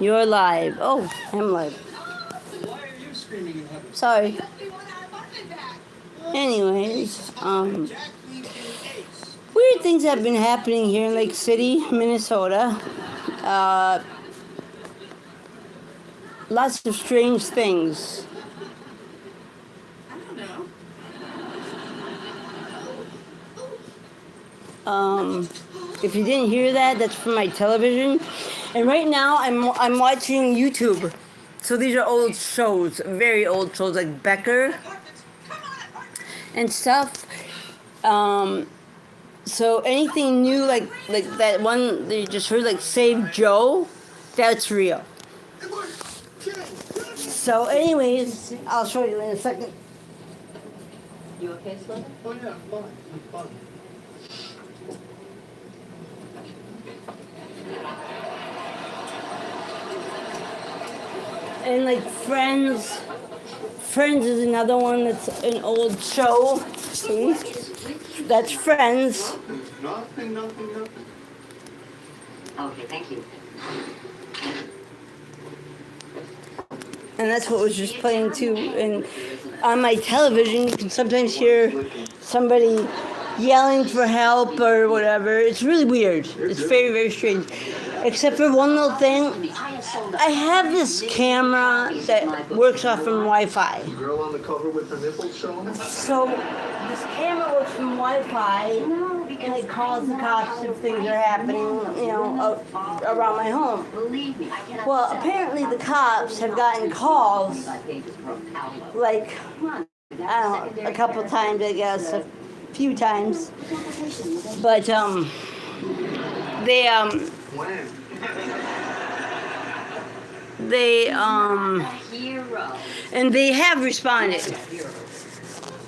You're live. Oh, I'm live. Sorry. Anyways, weird things have been happening here in Lake City, Minnesota. Lots of strange things. If you didn't hear that, that's from my television. And right now, I'm watching YouTube. So these are old shows, very old shows like Becker and stuff. So anything new, like that one that you just heard, like Save Joe, that's real. So anyways, I'll show you in a second. You okay, Slim? Oh yeah, I'm fine. And like Friends is another one that's an old show. See? That's Friends. Nothing. Okay, thank you. And that's what was just playing too. And on my television, you can sometimes hear somebody yelling for help or whatever. It's really weird. It's very, very strange. Except for one little thing. I have this camera that works off from Wi-Fi. Girl on the cover with the nipples showing? So this camera works from Wi-Fi, and it calls the cops if things are happening, around my home. Well, apparently the cops have gotten calls, like, I don't know, a couple times, I guess, a few times. But, and they have responded.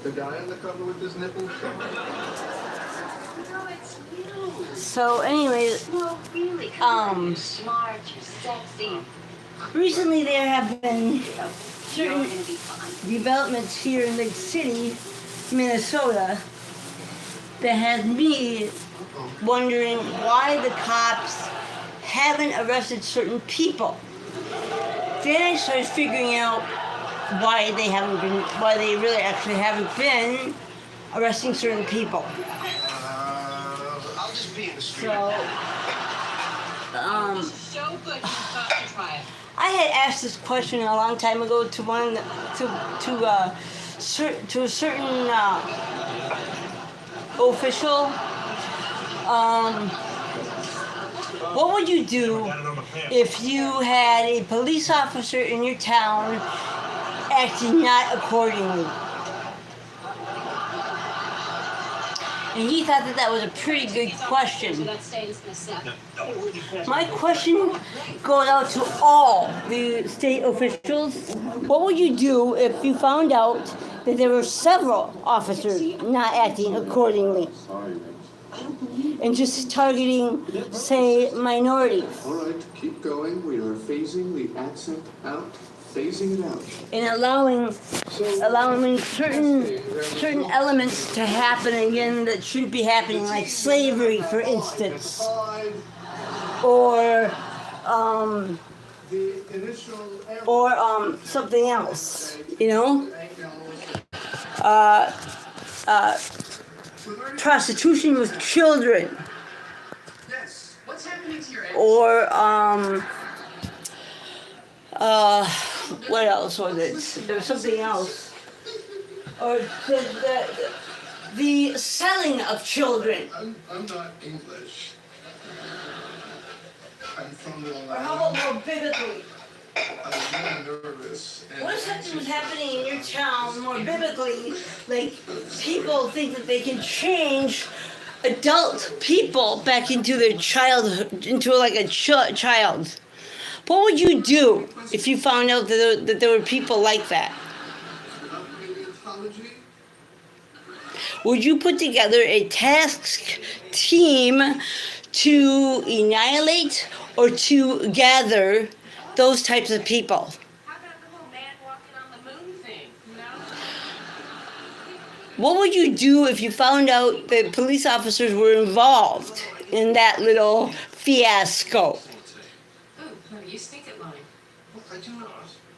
The guy on the cover with his nipples showing? So anyways, Smart, you're sexy. recently there have been certain developments here in Lake City, Minnesota, that has me wondering why the cops haven't arrested certain people. Then I started figuring out why they really actually haven't been arresting certain people. I'll just be in the street. So, So good, you thought to try it. I had asked this question a long time ago to a certain official. What would you do if you had a police officer in your town acting not accordingly? And he thought that was a pretty good question. My question goes out to all the state officials. What would you do if you found out that there were several officers not acting accordingly and just targeting, say, minorities? All right, keep going. We are phasing the accent out. Phasing it out. And allowing certain elements to happen again that shouldn't be happening, like slavery, for instance, or something else, prostitution with children, or what else was it? There was something else. Or the selling of children. I'm not English. I'm from Long Or how Island. about more biblically? I was really nervous. What if something was happening in your town more biblically? Like people think that they can change adult people back into their childhood, into like a child. What would you do if you found out that there were people like that? Would you put together a task team to annihilate or to gather those types of people? How about the whole man walking on the moon thing, What would you do if you found out that police officers were involved in that little fiasco? You stink at mine. Well, I do not.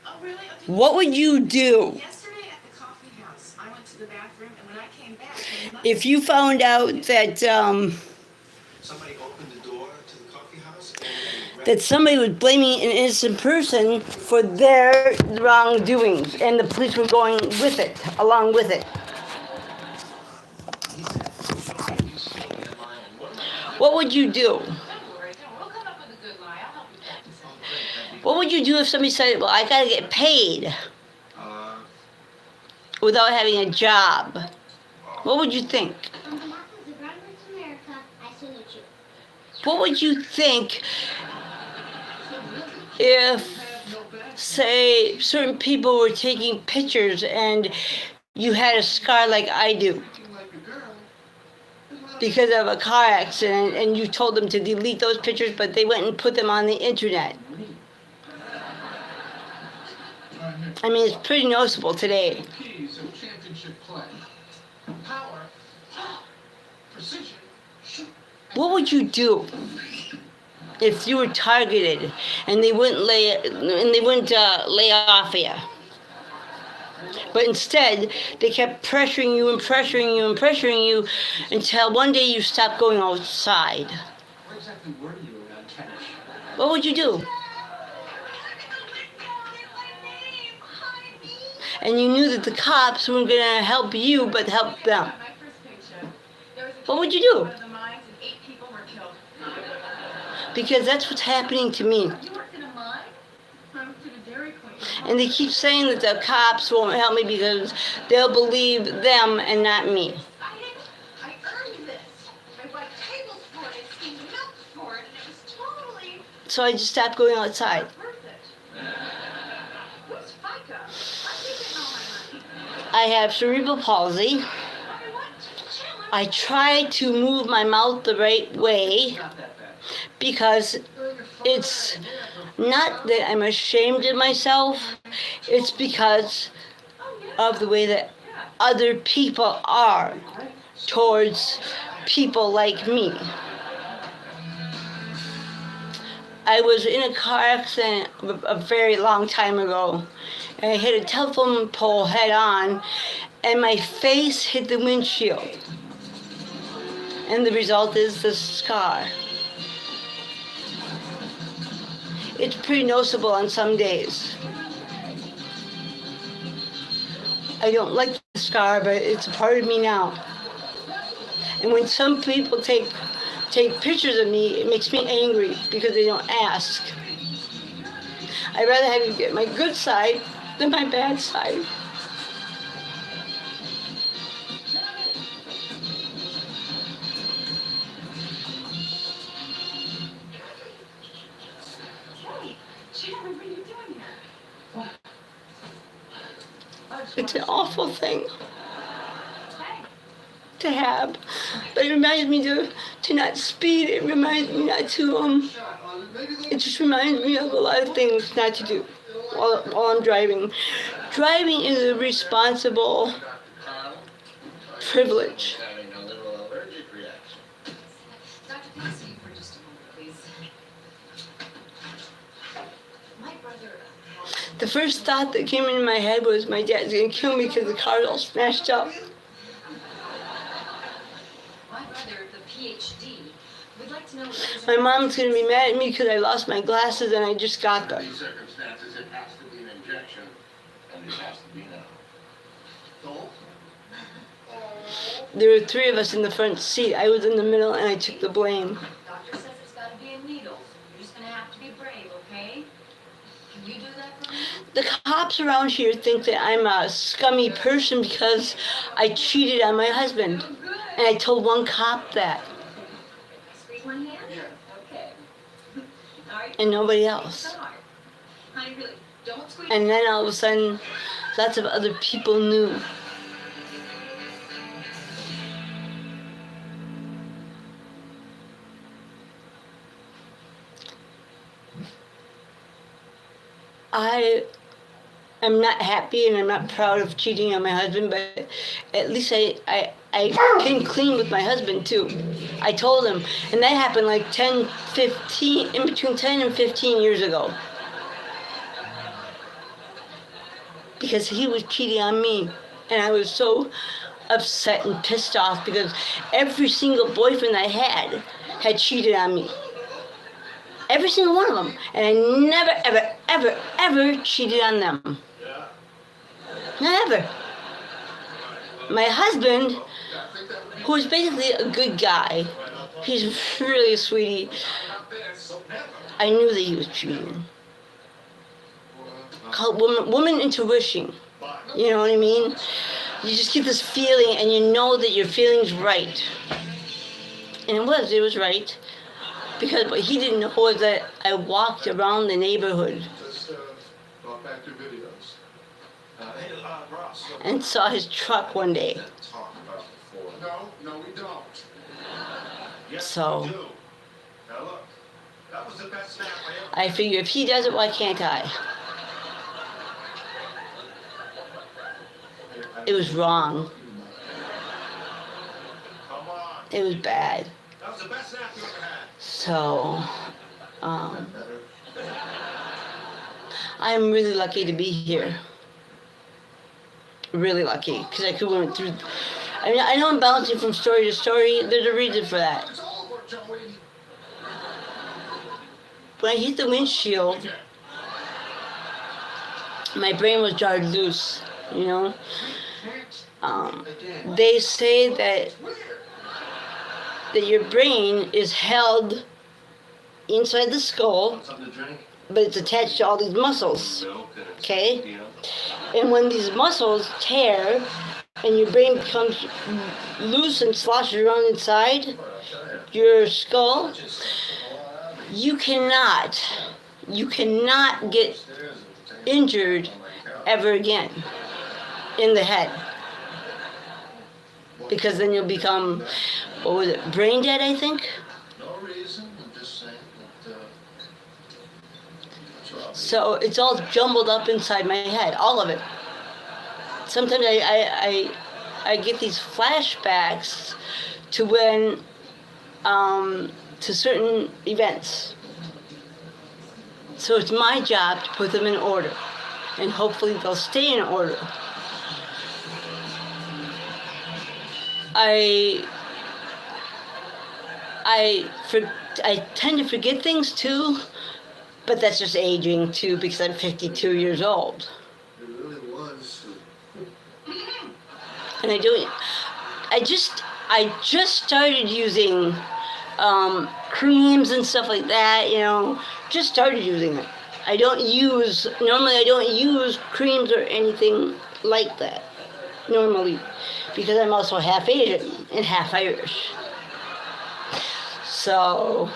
Oh, really? What would you do Yesterday at the coffee house, I went to the bathroom, and when I came back, if you found out that Somebody opened the door to the coffee house and that somebody was blaming an innocent person for their wrongdoings, and the police were going with it, along with it? What would you do? don't worry, we'll come up with a good lie. I'll help you practice. What would you do if somebody said, "Well, I gotta get paid uh, without having a job"? What would you think? On behalf of the Brothers of America, I salute you. What would you think if, say, certain people were taking pictures and you had a scar like I do like a girl. because of a car accident, and you told them to delete those pictures, but they went and put them on the internet? I mean, it's pretty noticeable today. Keys of championship play. Power. Precision. What would you do if you were targeted and they wouldn't lay off of you? But instead, they kept pressuring you and pressuring you and pressuring you until one day you stopped going outside. Where exactly were you around 10-ish? What would you do? And you knew that the cops weren't going to help you, but help them. My first paycheck, there was a What would you do? one of the mines, and 8 people were killed. Because that's what's happening to me. You worked in a mine? I worked at a Dairy Queen. And they keep saying that the cops won't help me because they'll believe them and not me. I earned this. I bought tables for it, I steamed milk for it, and it was totally So I just stopped going outside. worth it. Who's FICA? I'm keeping all my money. I have cerebral palsy. I want to challenge. I try to move my mouth the right way Not that bad. because it's not that I'm ashamed of myself, it's because of the way that other people are towards people like me. I was in a car accident a very long time ago, and I hit a telephone pole head on, and my face hit the windshield. And the result is the scar. It's pretty noticeable on some days. I don't like the scar, but it's a part of me now. And when some people take pictures of me, it makes me angry because they don't ask. I'd rather have you get my good side than my bad side. Hey, Sharon, what are you doing here? It's an awful thing Hey, to have, but it reminds me to not speed. It reminds me not to It just reminds me of a lot of things not to do while I'm driving. Driving is a responsible privilege. Having a little allergic reaction. Dr. Budensiek, for just a moment, please. My brother has The first thought that came into my head was my dad's gonna kill me because the car's all smashed up. my brother, the PhD, would like to know what there's My mom's gonna be mad at me because I lost my glasses and I just got them. These circumstances, it has to be an injection, and it has to be now. So? There were 3 of us in the front seat. I was in the middle and I took the blame. Doctor says it's got to be a needle. You're just going to have to be brave, okay? Can you do that for me? The cops around here think that I'm a scummy person because I cheated on my husband. Oh, good. And I told one cop that, Squeeze one hand? Okay. All right. and nobody else. So hard. Honey, really, don't squeeze. And then all of a sudden, lots of other people knew. I am not happy and I'm not proud of cheating on my husband, but at least I I came clean with my husband too. I told him, and that happened like 10, 15, in between 10 and 15 years ago. Because he was cheating on me, and I was so upset and pissed off because every single boyfriend I had cheated on me. Every single one of them. And I never, ever, ever, ever cheated on them. Never. My husband, who is basically a good guy, he's really a sweetie, I knew that he was cheating. Called woman intuition. You know what I mean? You just get this feeling and you know that your feeling's right. And it was right. Because what he didn't know was that I walked around the neighborhood and saw his truck one day. No, we don't. So I figure if he does it, why can't I? It was wrong. It was bad. So, I'm really lucky to be here. Really lucky, because I could went through. I mean, I know I'm bouncing from story to story. There's a reason for that. When I hit the windshield, my brain was jarred loose. You know. They say that your brain is held inside the skull, but it's attached to all these muscles, okay? And when these muscles tear and your brain becomes loose and sloshes around inside your skull, you cannot get injured ever again in the head. Because then you'll become, what was it, brain dead, I think? No reason, I'm just saying that, So it's all jumbled up inside my head, all of it. Sometimes I get these flashbacks to when, to certain events. So it's my job to put them in order. And hopefully they'll stay in order. I tend to forget things too, but that's just aging too because I'm 52 years old. it really was. And I just started using creams and stuff like that, you know, just started using it. Normally I don't use creams or anything like that, normally, because I'm also half Asian and half Irish. So,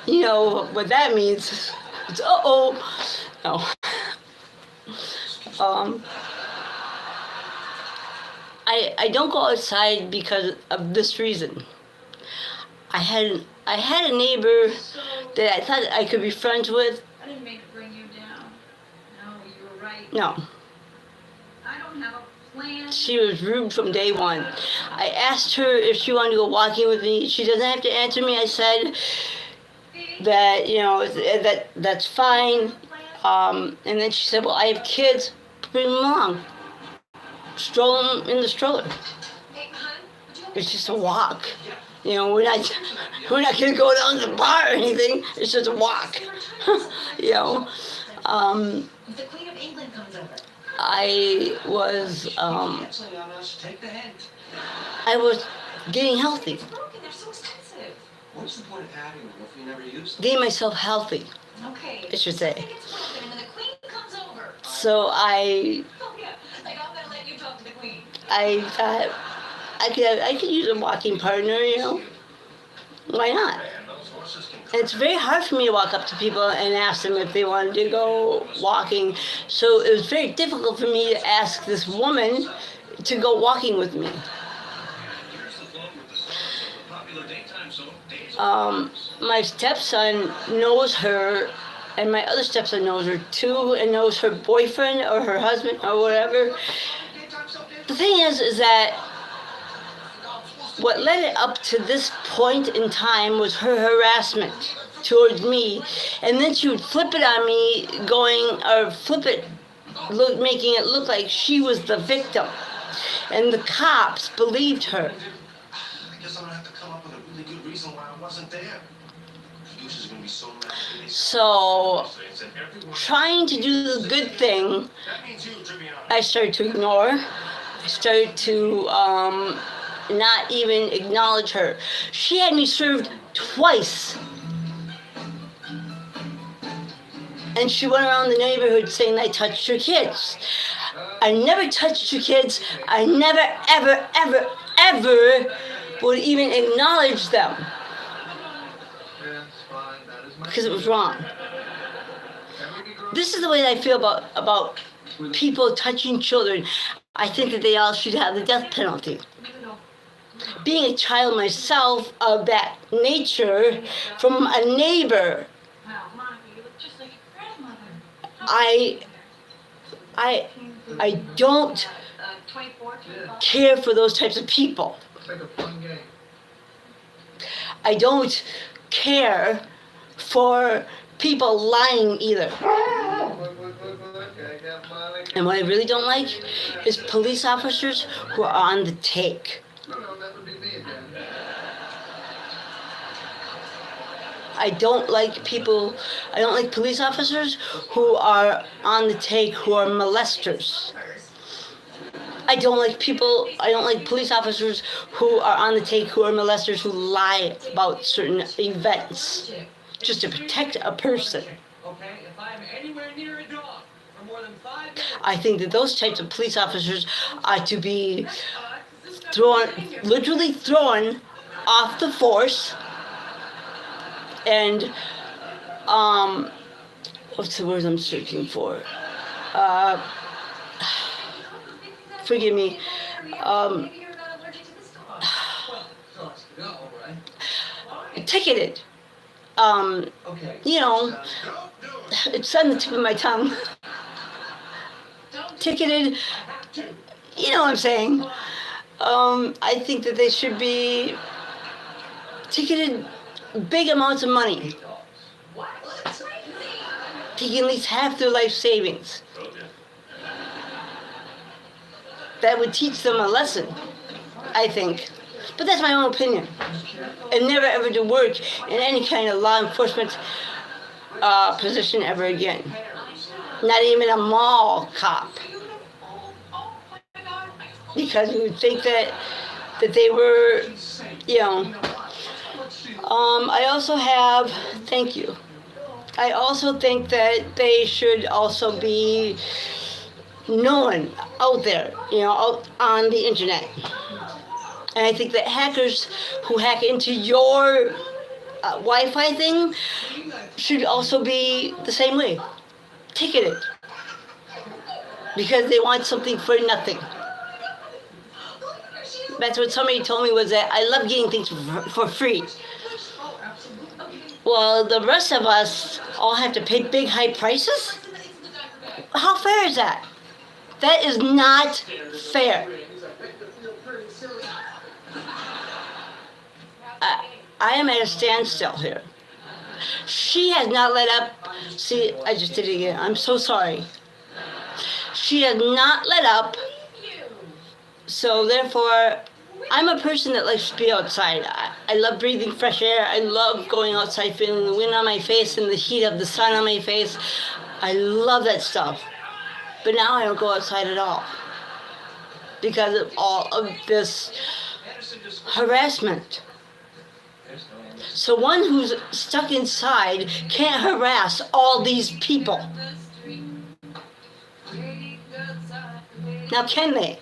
you know what that means. It's no. I don't go outside because of this reason. I had a neighbor that I thought I could be friends with. I didn't mean to bring you down. No, you were right. No. I don't have a plan. She was rude from day one. I asked her if she wanted to go walking with me. She doesn't have to answer me. I said that, you know, that's fine. And then she said, well, I have kids. Bring them along. Stroll them in the stroller. It's just a walk. You know, we're not going to go down to the bar or anything. It's just a walk. You know. The Queen of England comes over. I was getting healthy. Broken, they're so expensive. What's the point of having them if you never use them? Getting myself healthy, Okay. I should say. It's broken, and then the Queen comes over. So I Oh yeah, like I'm gonna let you talk to the Queen. thought I could use a walking partner, you know. Why not? And it's very hard for me to walk up to people and ask them if they wanted to go walking. So it was very difficult for me to ask this woman to go walking with me. My stepson knows her, and my other stepson knows her too, and knows her boyfriend or her husband or whatever. the thing is that what led it up to this point in time was her harassment towards me, and then she would flip it on me, making it look like she was the victim, and the cops believed her. I guess I'm gonna have to come up with a really good reason why I wasn't there. Producer's gonna be so mad. So, trying to do the good thing, I started to ignore. I started to not even acknowledge her. She had me served twice. And she went around the neighborhood saying I touched her kids. I never touched her kids. I never, ever, ever, ever would even acknowledge them. Because it was wrong. This is the way I feel about people touching children. I think that they all should have the death penalty. Being a child myself of that nature from a neighbor, I don't care for those types of people. I don't care for people lying either. And what I really don't like is police officers who are on the take. I don't like police officers who are on the take, who are molesters. I don't like police officers who are on the take, who are molesters, who lie about certain events just to protect a person. I think that those types of police officers are to be literally thrown off the force. And what's the word I'm searching for? Forgive me. Ticketed. It's on the tip of my tongue. Ticketed. You know what I'm saying? I think that they should be ticketed big amounts of money. Taking at least half their life savings. That would teach them a lesson, I think. But that's my own opinion. And never ever to work in any kind of law enforcement position ever again. Not even a mall cop. Because you would think that they were, I also have, thank you. I also think that they should also be known out there, out on the internet. And I think that hackers who hack into your Wi-Fi thing should also be the same way, ticketed, because they want something for nothing. That's what somebody told me, was that I love getting things for free. Well, the rest of us all have to pay big, high prices? How fair is that? That is not fair. I am at a standstill here. She has not let up. See, I just did it again. I'm so sorry. She has not let up. So therefore, I'm a person that likes to be outside. I love breathing fresh air. I love going outside, feeling the wind on my face and the heat of the sun on my face. I love that stuff. But now I don't go outside at all because of all of this harassment. So one who's stuck inside can't harass all these people. Now can they?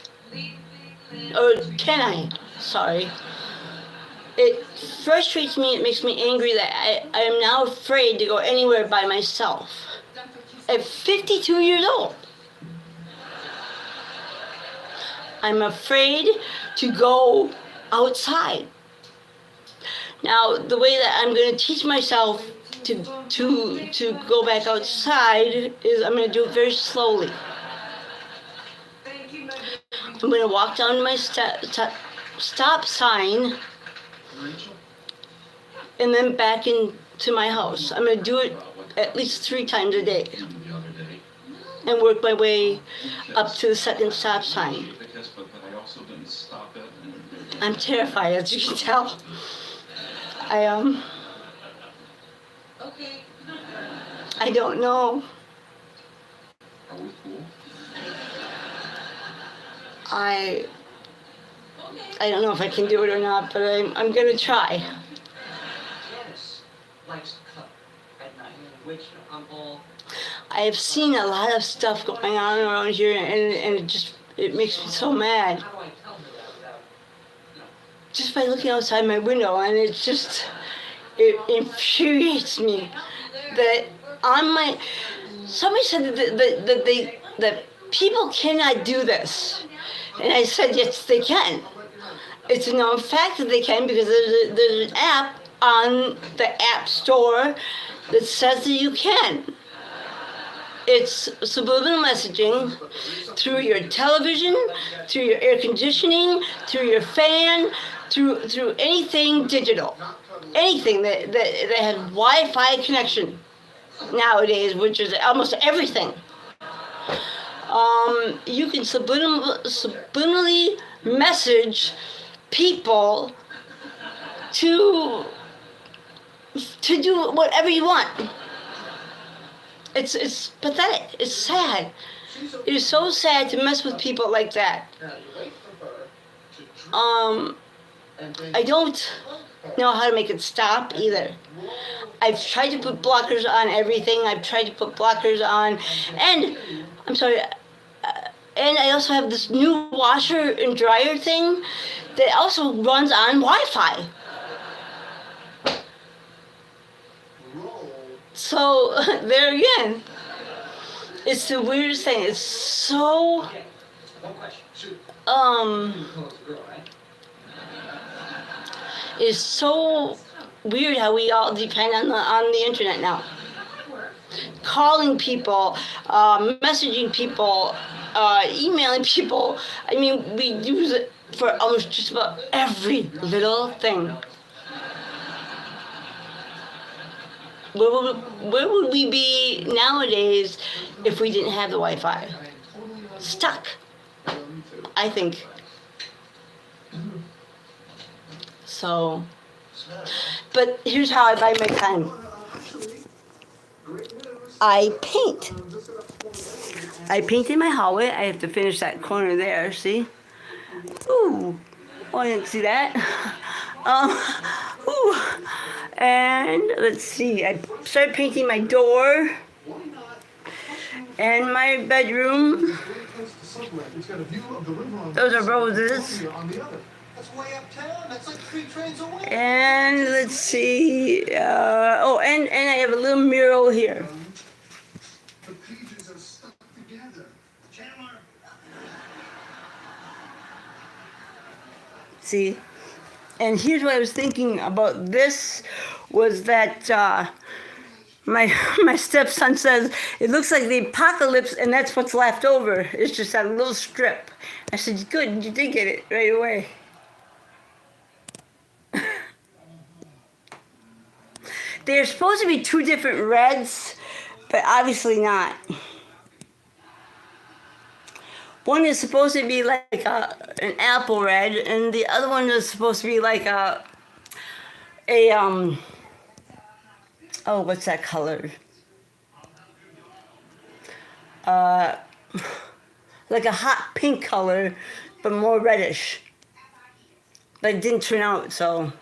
Or can I? Sorry. It frustrates me, it makes me angry that I am now afraid to go anywhere by myself. At 52 years old. I'm afraid to go outside. Now, the way that I'm going to teach myself to go back outside is I'm going to do it very slowly. I'm going to walk down my stop sign and then back into my house. I'm going to do it at least 3 times a day and work my way up to the second stop sign. I'm terrified, as you can tell. I don't know. I don't know if I can do it or not, but I'm gonna try. Janice likes to cook at night, which I'm all. I have seen a lot of stuff going on around here, and it makes me so mad. How do I tell her that without, Just by looking outside my window, and it infuriates me that somebody said that people cannot do this, and I said yes they can. It's a known fact that they can because there's an app on the App Store that says that you can. It's subliminal messaging through your television, through your air conditioning, through your fan, through anything digital, anything that has Wi-Fi connection nowadays, which is almost everything. You can subliminally message people to do whatever you want. It's pathetic. It's sad. It is so sad to mess with people like that. I don't know how to make it stop either. I've tried to put blockers on everything. I've tried to put blockers on, and I'm sorry. And I also have this new washer and dryer thing that also runs on Wi-Fi. So there again, it's the weirdest thing. It's so one question. It's so weird how we all depend on the internet now. Calling people, messaging people, emailing people. I mean, we use it for almost just about every little thing. Where would we be nowadays if we didn't have the Wi-Fi? Stuck, I think. So, but here's how I buy my time. I paint. I paint in my hallway. I have to finish that corner there, see? Ooh, oh, I didn't see that. Ooh. And let's see, I started painting my door and my bedroom. Those are roses. And let's see, and I have a little mural here. See? And here's what I was thinking about this, was that my stepson says, it looks like the apocalypse and that's what's left over. It's just that little strip. I said, good, you did get it right away. They're supposed to be 2 different reds, but obviously not. One is supposed to be like an apple red, and the other one is supposed to be like what's that color? Like a hot pink color, but more reddish. But it didn't turn out, so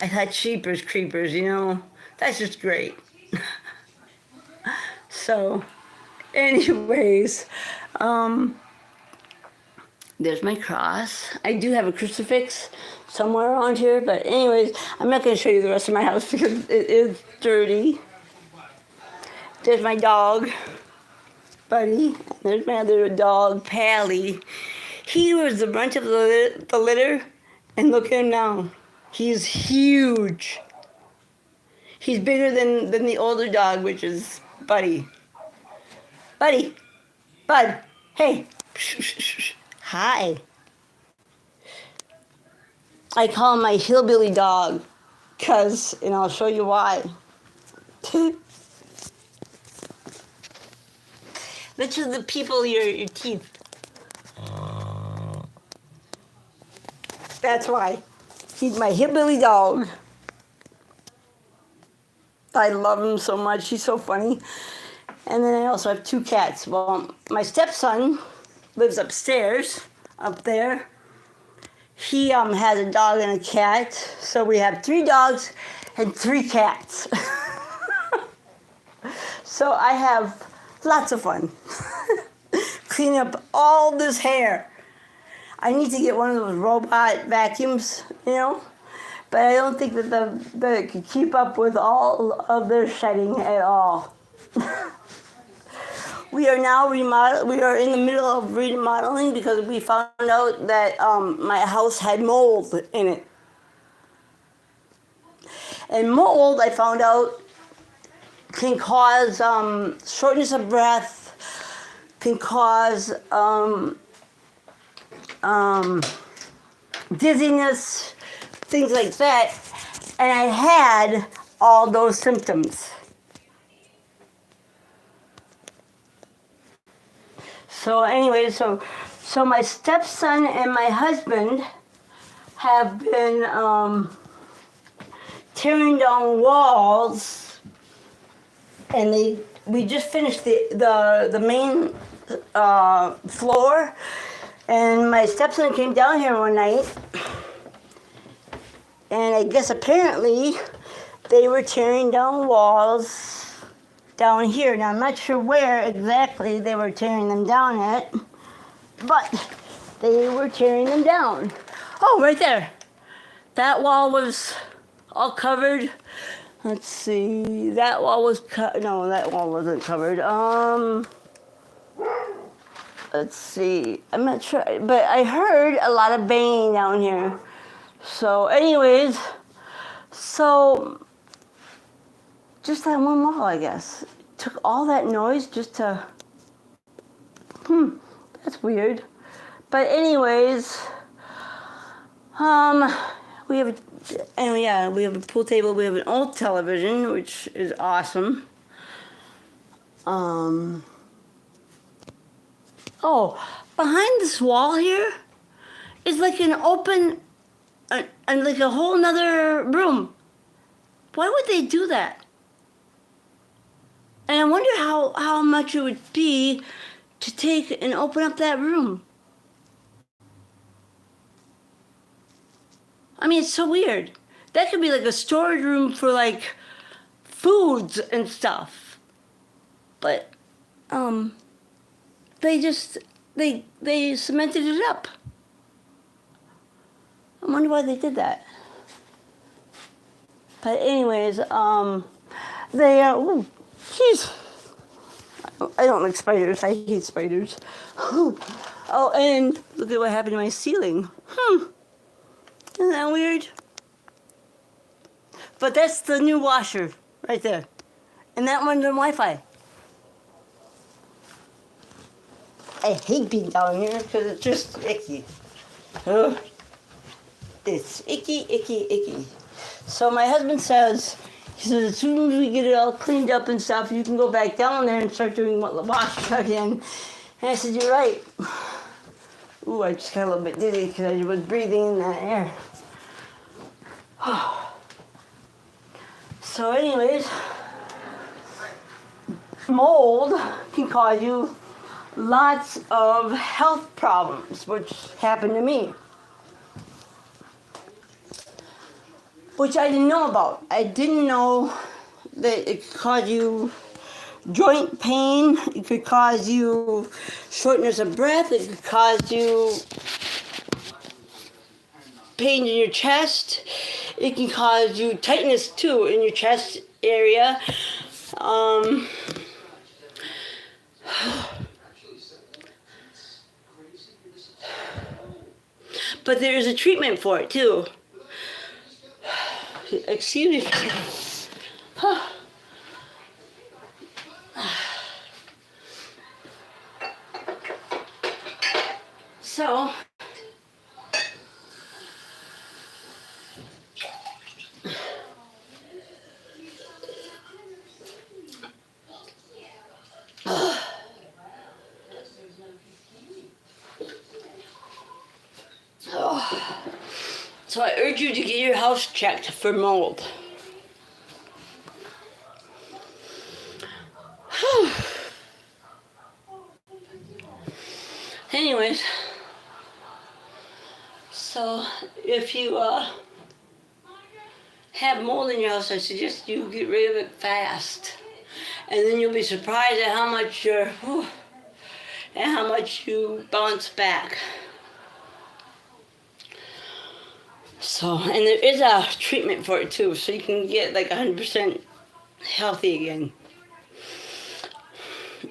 I thought cheapers creepers, you know. That's just great. So, anyways, there's my cross. I do have a crucifix somewhere around here, but anyways, I'm not going to show you the rest of my house because it is dirty. There's my dog, Buddy. There's my other dog, Pally. He was the brunt of the litter, and look at him now. He's huge. He's bigger than the older dog, which is Buddy. Buddy. Bud. Hey. Hi. I call him my hillbilly dog, and I'll show you why. Let's show the people your teeth. That's why. He's my hillbilly dog. I love him so much. He's so funny. And then I also have 2 cats. Well, my stepson lives upstairs, up there. He has a dog and a cat. So we have 3 dogs and 3 cats. So I have lots of fun. Cleaning up all this hair. I need to get one of those robot vacuums, but I don't think that it can keep up with all of their shedding at all. We are now we are in the middle of remodeling because we found out that my house had mold in it. And mold, I found out, can cause shortness of breath, can cause dizziness, things like that. And I had all those symptoms. So anyway, so my stepson and my husband have been tearing down walls, and we just finished the main floor, and my stepson came down here one night, and I guess apparently they were tearing down walls down here. Now I'm not sure where exactly they were tearing them down at, but they were tearing them down. Oh, right there. That wall was all covered. Let's see. That wall was no, that wall wasn't covered. Let's see. I'm not sure, but I heard a lot of banging down here. So, anyways, just that one wall, I guess. It took all that noise just to. That's weird. But anyways, we have a pool table. We have an old television, which is awesome. Behind this wall here is like an open, and like a whole nother room. Why would they do that? And I wonder how much it would be to take and open up that room. I mean, it's so weird. That could be like a storage room for like foods and stuff. But they cemented it up. I wonder why they did that. But anyways, jeez. I don't like spiders. I hate spiders. Oh, and look at what happened to my ceiling. Isn't that weird? But that's the new washer right there. And that one's on Wi-Fi. I hate being down here because it's just icky. Ugh. It's icky, icky, icky. So my husband says, as soon as we get it all cleaned up and stuff, you can go back down there and start doing what the wash again. And I said, you're right. Ooh, I just got a little bit dizzy because I was breathing in that air. So anyways, mold can cause you lots of health problems, which happened to me. Which I didn't know about. I didn't know that it could cause you joint pain, it could cause you shortness of breath, it could cause you pain in your chest, it can cause you tightness too in your chest area. But there is a treatment for it too. Excuse me. So, So I urge you to get your house checked for mold. Anyways, so if you have mold in your house, I suggest you get rid of it fast. And then you'll be surprised at how much you bounce back. So, and there is a treatment for it too, so you can get like 100% healthy again.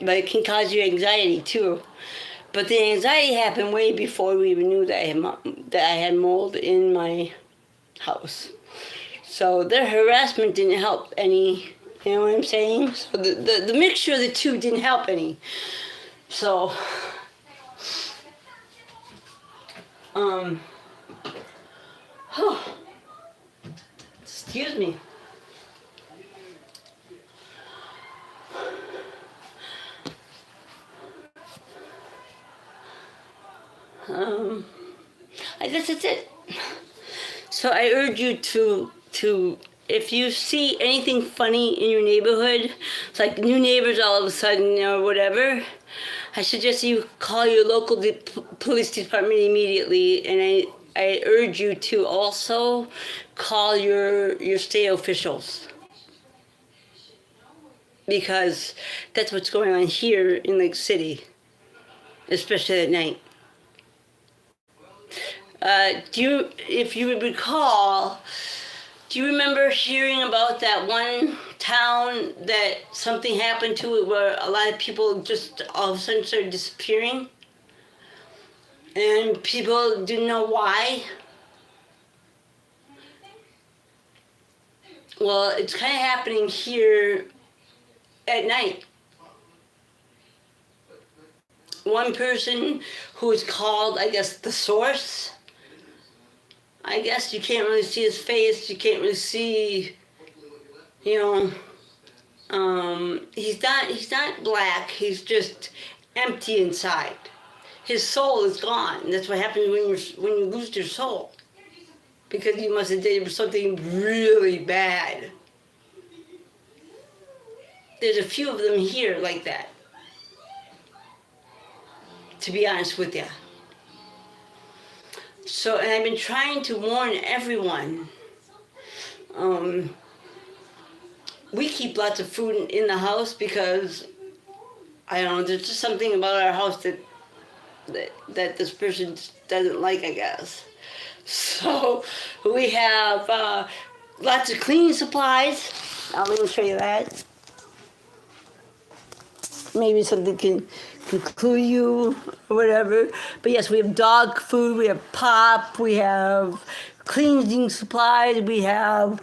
But it can cause you anxiety too. But the anxiety happened way before we even knew that I had mold in my house. So their harassment didn't help any, you know what I'm saying? So the mixture of the two didn't help any. So, excuse me. I guess that's it. So I urge you to if you see anything funny in your neighborhood, it's like new neighbors all of a sudden or whatever, I suggest you call your local police department immediately, and I urge you to also call your state officials, because that's what's going on here in Lake City, especially at night. If you recall, do you remember hearing about that one town that something happened to it where a lot of people just all of a sudden started disappearing? And people didn't know why? Well, it's kind of happening here at night. One person who is called, I guess, the source. I guess you can't really see his face. You can't really see, you know. He's not black. He's just empty inside. His soul is gone. That's what happens when you lose your soul, because you must have did something really bad. There's a few of them here like that, to be honest with you. So, and I've been trying to warn everyone. We keep lots of food in the house because, I don't know, there's just something about our house that this person doesn't like, I guess. So we have lots of cleaning supplies. I'll even show you that. Maybe something can clue you or whatever. But yes, we have dog food, we have pop, we have cleaning supplies, we have,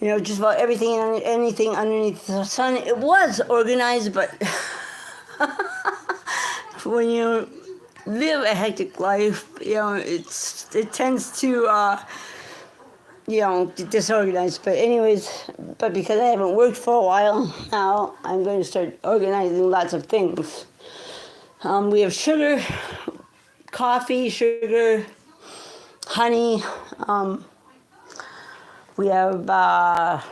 you know, just about everything and anything underneath the sun. It was organized, but when you live a hectic life, you know, it tends to you know, disorganized. But anyways, because I haven't worked for a while now, I'm going to start organizing lots of things. We have sugar, coffee, sugar, honey. We have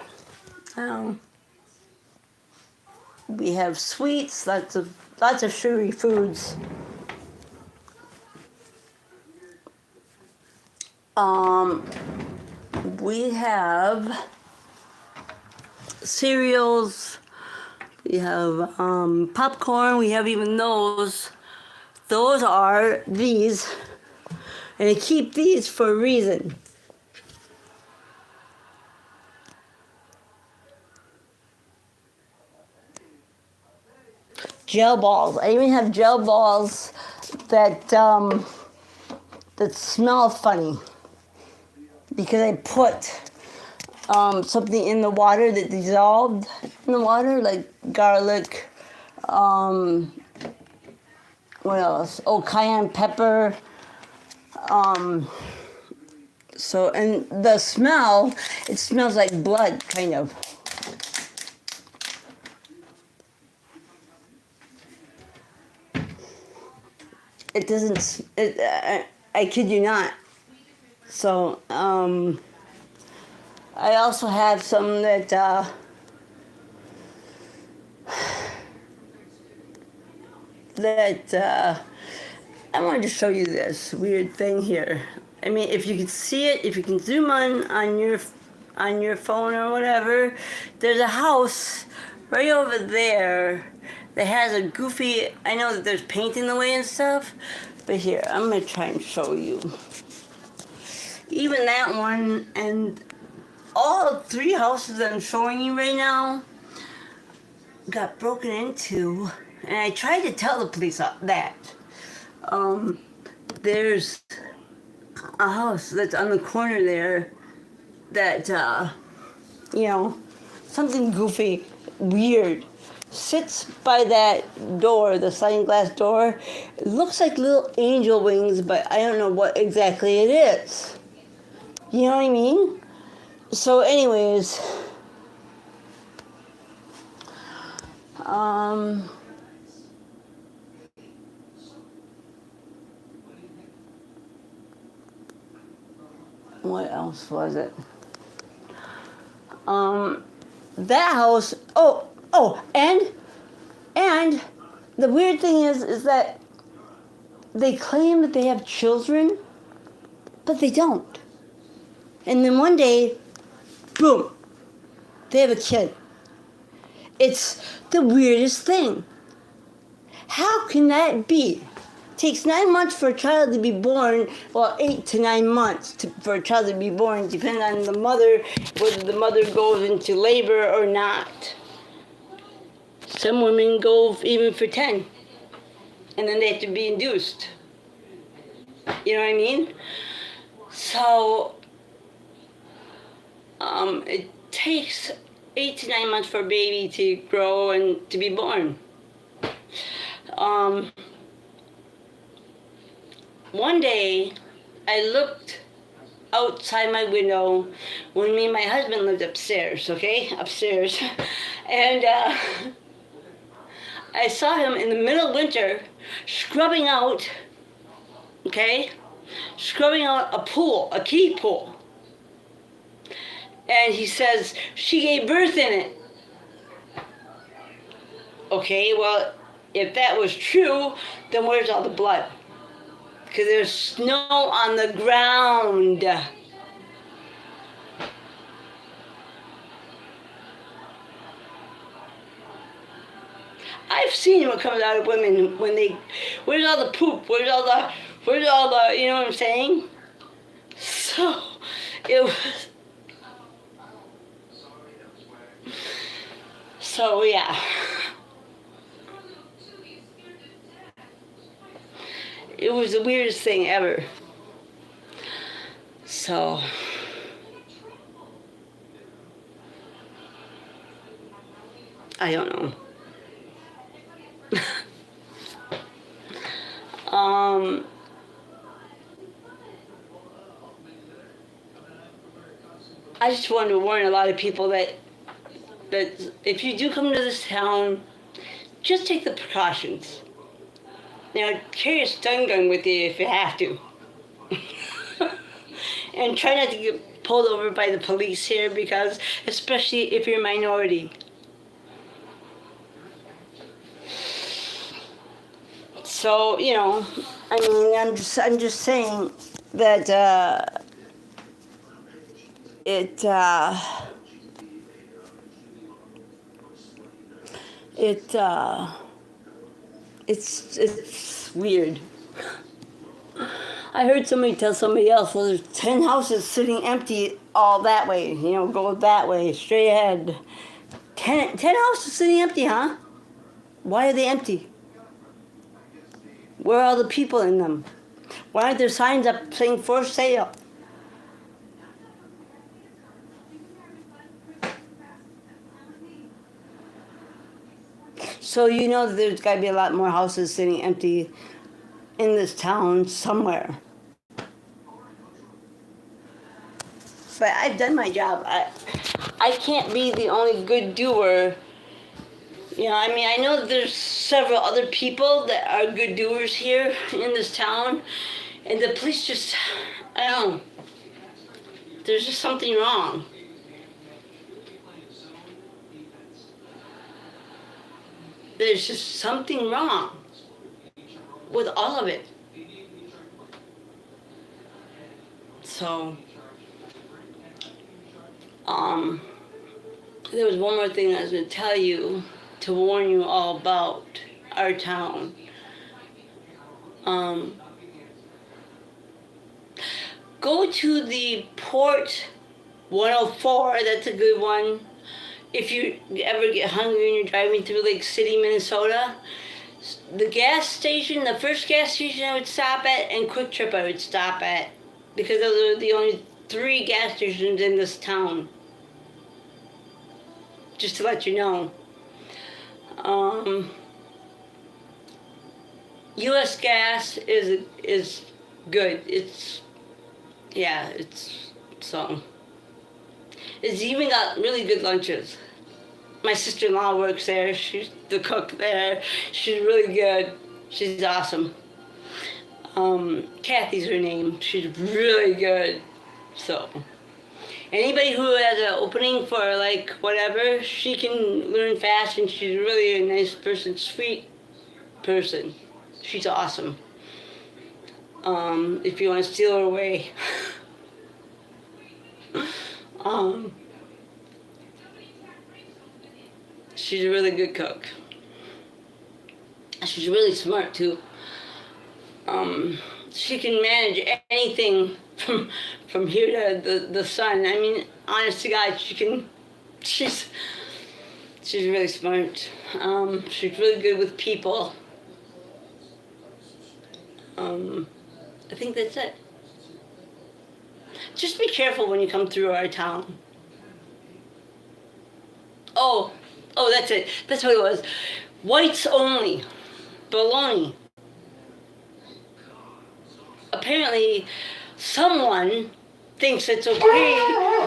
we have sweets, lots of sugary foods. We have cereals, we have popcorn, we have even those. Those are these, and I keep these for a reason. Gel balls. I even have gel balls that smell funny, because I put something in the water that dissolved in the water, like garlic, what else? Oh, cayenne pepper. So, and the smell, it smells like blood, kind of. It doesn't, I kid you not. So, I also have some that, I wanted to show you this weird thing here. I mean, if you can see it, if you can zoom on your phone or whatever, there's a house right over there that has a goofy. I know that there's paint in the way and stuff, but here I'm gonna try and show you. Even that one and all three houses that I'm showing you right now got broken into, and I tried to tell the police that. There's a house that's on the corner there that, something goofy, weird, sits by that door, the sliding glass door. It looks like little angel wings, but I don't know what exactly it is. You know what I mean? So anyways, what else was it? That house, and the weird thing is that they claim that they have children, but they don't. And then one day, boom, they have a kid. It's the weirdest thing. How can that be? It takes 9 months for a child to be born, well, 8 to 9 months for a child to be born, depending on the mother, whether the mother goes into labor or not. Some women go even for 10, and then they have to be induced. You know what I mean? So, it takes 8 to 9 months for a baby to grow and to be born. One day, I looked outside my window when me and my husband lived upstairs, upstairs, and I saw him in the middle of winter scrubbing out a pool, a kiddie pool. And he says, she gave birth in it. Okay, well, if that was true, then where's all the blood? Because there's snow on the ground. I've seen what comes out of women when they, where's all the poop? Where's all the, you know what I'm saying? So, it was, so yeah. It was the weirdest thing ever. So, I don't know. I just wanted to warn a lot of people that if you do come to this town, just take the precautions. Now, carry a stun gun with you if you have to. And try not to get pulled over by the police here, because, especially if you're a minority. So, I mean, I'm just saying that it's weird. I heard somebody tell somebody else, well, there's 10 houses sitting empty all that way, go that way, straight ahead. 10 houses sitting empty, huh? Why are they empty? Where are all the people in them? Why aren't there signs up saying for sale? So that there's got to be a lot more houses sitting empty in this town somewhere. But I've done my job. I can't be the only good doer. I mean, I know that there's several other people that are good doers here in this town, and the police just, I don't know, there's just something wrong. There's just something wrong with all of it. So, there was one more thing I was going to tell you to warn you all about our town. Go to the Port 104, that's a good one. If you ever get hungry and you're driving through Lake City, Minnesota, the gas station, the first gas station I would stop at, and Quick Trip I would stop at, because those are the only 3 gas stations in this town. Just to let you know. U.S. Gas is good. It's even got really good lunches. My sister-in-law works there. She's the cook there. She's really good. She's awesome. Kathy's her name. She's really good. So, anybody who has an opening for like whatever, she can learn fast, and she's really a nice person, sweet person. She's awesome. If you want to steal her away. She's a really good cook. She's really smart too. She can manage anything from here to the sun. I mean, honest to God, she's really smart. She's really good with people. I think that's it. Just be careful when you come through our town. Oh, that's it. That's what it was. Whites only. Baloney. Apparently, someone thinks it's okay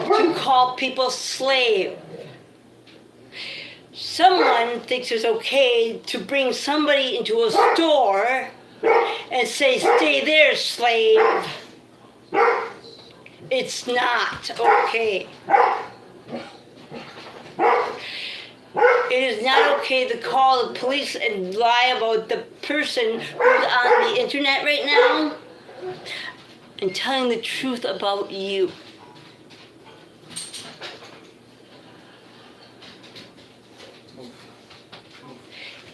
to call people slave. Someone thinks it's okay to bring somebody into a store and say, "Stay there, slave." It's not okay. It is not okay to call the police and lie about the person who's on the internet right now and telling the truth about you.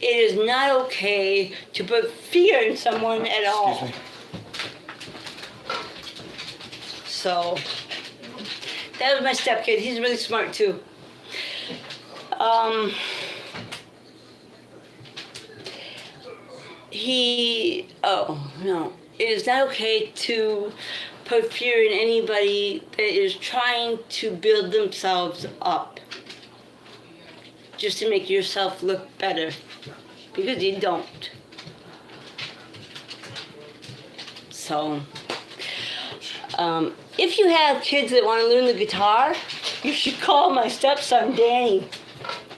It is not okay to put fear in someone at all. So, that was my stepkid. He's really smart too. It is not okay to put fear in anybody that is trying to build themselves up just to make yourself look better, because you don't. So, if you have kids that want to learn the guitar, you should call my stepson, Danny.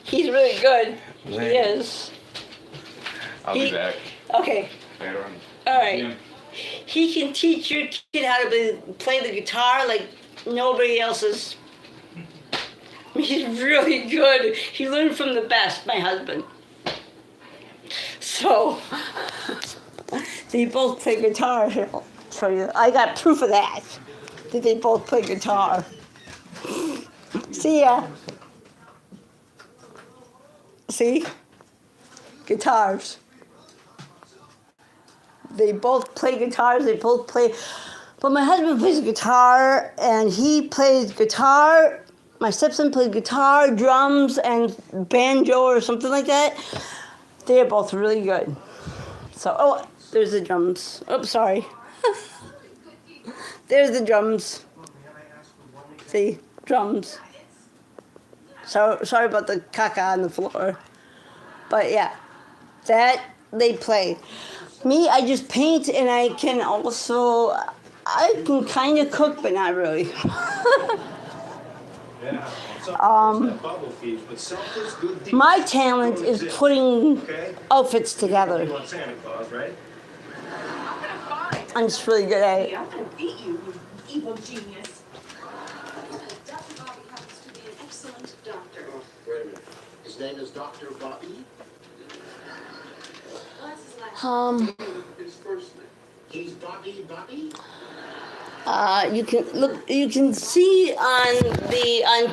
He's really good. He is. I'll be back Okay. later on. All right. Yeah. He can teach your kid how to play the guitar like nobody else's. He's really good. He learned from the best, my husband. So, they both play guitar. Here, I'll show you. I got proof of that they both play guitar. See ya. See? Guitars. They both play guitars, but my husband plays guitar, and he plays guitar. My stepson plays guitar, drums, and banjo or something like that. They're both really good. So, there's the drums. Oops, sorry. There's the drums. See? Drums. So, sorry about the caca on the floor. But yeah, that they play. Me, I just paint, and I can kind of cook, but not really. My talent is putting outfits together. I'm just really good at it. I'm gonna beat you, you evil genius. His name is Dr. Bobby. His first name. He's Bobby. You can look. You can see on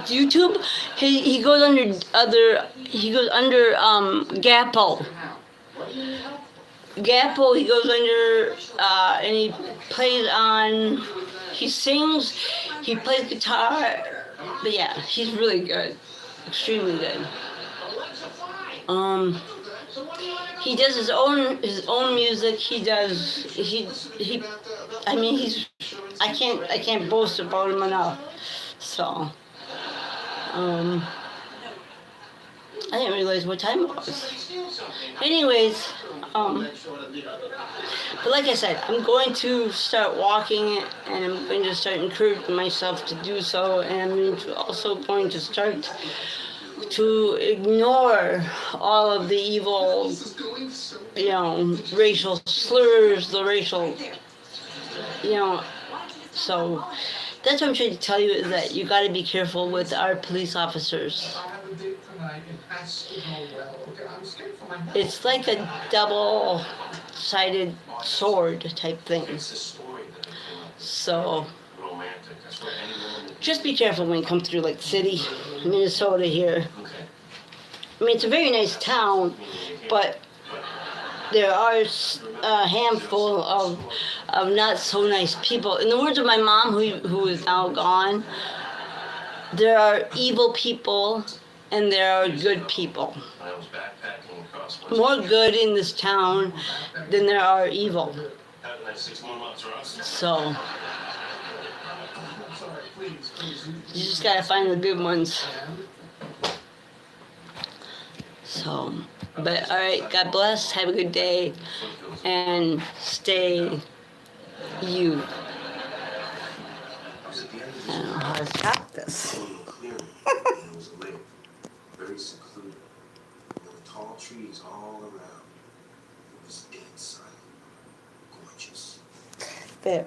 YouTube. He goes under other. He goes under Gapo. What do you need help? Gapo. He goes under and he plays on. He sings. He plays guitar. But yeah, he's really good. Extremely good. He does his own music. He does. I mean, I can't boast about him enough. So, I didn't realize what time it was. Anyways, but like I said, I'm going to start walking, and I'm going to start encouraging myself to do so, and I'm also going to start to ignore all of the evil, racial slurs, the racial, so that's what I'm trying to tell you, is that you got to be careful with our police officers. It's like a double-sided sword type thing. So just be careful when you come through like city, Minnesota here. I mean, it's a very nice town, but there are a handful of not so nice people. In the words of my mom, who is now gone, there are evil people and there are good people. More good in this town than there are evil. So you just gotta find the good ones. So, but all right, God bless, have a good day, and stay you. I don't know how to stop this. Very secluded. There were tall trees all around. It was dead silent. Gorgeous. There.